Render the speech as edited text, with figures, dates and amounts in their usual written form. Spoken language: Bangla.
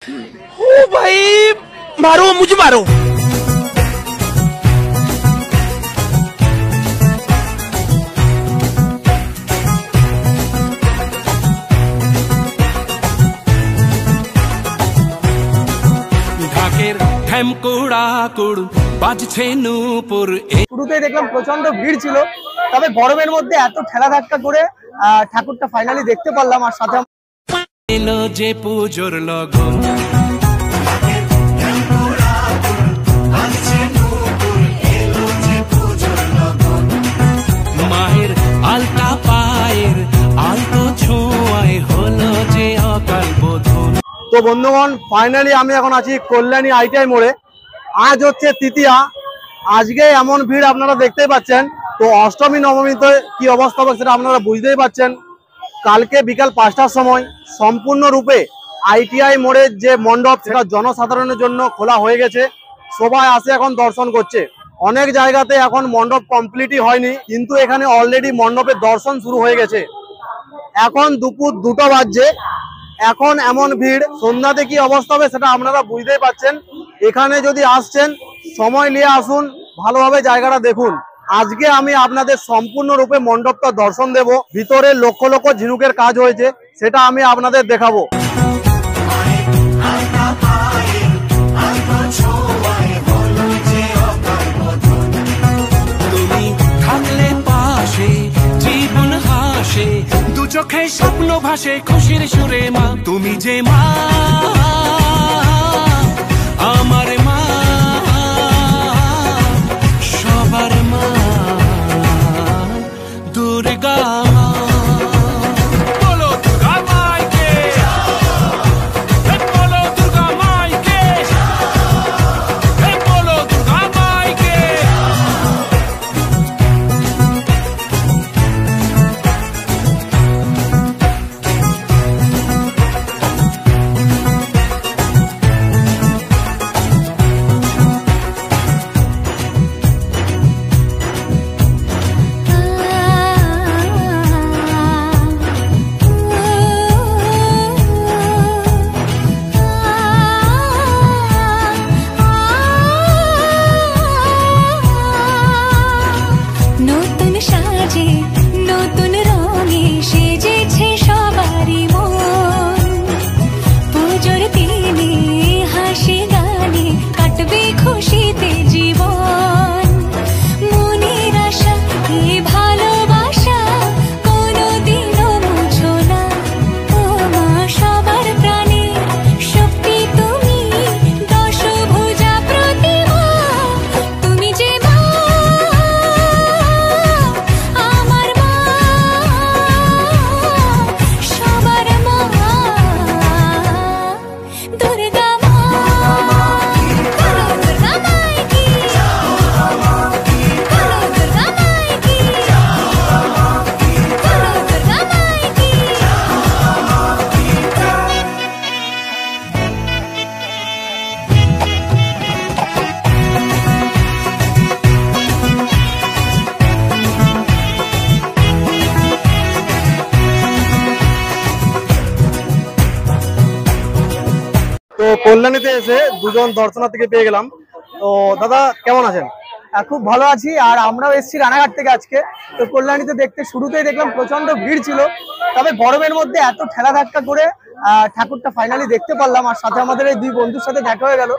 ओ भाई मारो मुझे मारो। শুরুতেই দেখলাম প্রচন্ড ভিড় ছিল, তবে গরমের মধ্যে এত ঠেলা ধাক্কা করে ঠাকুরটা ফাইনালি দেখতে পারলাম। আর সাথে এলো যে পুজোর লগন, মায়ের আলতা পায়ের আলতো ছোঁয়ায় হলো যে অকাল বোধন। তো বন্ধুগণ, ফাইনালি আমি এখন আছি কল্যাণী আইটিআই মোড়ে। আজ হচ্ছে তৃতীয়া, আজকে এমন ভিড় আপনারা দেখতেই পাচ্ছেন। তো অষ্টমী নবমীতে কি অবস্থা হবে সেটা আপনারা বুঝতেই পাচ্ছেন। কালকে বিকাল 5টার সময় সম্পূর্ণরূপে আইটিআই মোড়ের যে মণ্ডপ সেটা জনসাধারণের জন্য খোলা হয়ে গেছে। সবাই আসে এখন দর্শন করছে। অনেক জায়গাতে এখন মণ্ডপ কমপ্লিটই হয়নি, কিন্তু এখানে অলরেডি মণ্ডপের দর্শন শুরু হয়ে গেছে। এখন দুপুর 2টা বাজছে, এখন এমন ভিড়, সন্ধ্যাতে কি অবস্থা হবে সেটা আপনারা বুঝতেই পাচ্ছেন। এখানে যদি আসছেন সময় নিয়ে আসুন, ভালোভাবে জায়গাটা দেখুন। আজকে আমি আপনাদের সম্পূর্ণরূপে মণ্ডপটা দর্শন দেব। ভিতরে লক্ষ লক্ষ ঝিনুকের কাজ হয়েছে, সেটা আমি আপনাদের দেখাবো। তুমি থাকলে পাশে জীবন হাসে, দু চোখে স্বপ্ন ভাসে খুশির সুরে মা। তুমি যে মা, আমার মা, সবার মা, দুর্গা মা। বলো দুর্গা মাইকে, বলো দুর্গা মাইকে, বলো দুর্গা মাইকে। নতুন সাজে নতুন রঙে সেজেছে সবারই মন। পুজোর দিনে হাসি গানে কাটবে খুশিতে জীবন। মনের আশা এ ভালোবাসা কোনোদিনও মুছো না। ও মা সবার প্রাণে শক্তি তুমি, দশভুজা প্রতিমা। তুমি যে মা, আমার মা, সবার মা, দুর্গা মা। বলো দুর্গা মাইকি, বলো দুর্গা মাইকি, বলো দুর্গা মাইকি। তো কল্যাণীতে এসে দুজন দর্শনার্থীকে পেয়ে গেলাম। তো দাদা কেমন আছেন? খুব ভালো আছি। আর আমরাও এসেছি রানাঘাট থেকে আজকে। তো কল্যাণীতে দেখতে শুরুতেই দেখলাম প্রচন্ড ভিড় ছিল, তবে গরমের মধ্যে এত ঠেলা ধাক্কা করে ঠাকুরটা ফাইনালি দেখতে পারলাম। আর সাথে আমাদের এই দুই বন্ধুর সাথে দেখা হয়ে গেল।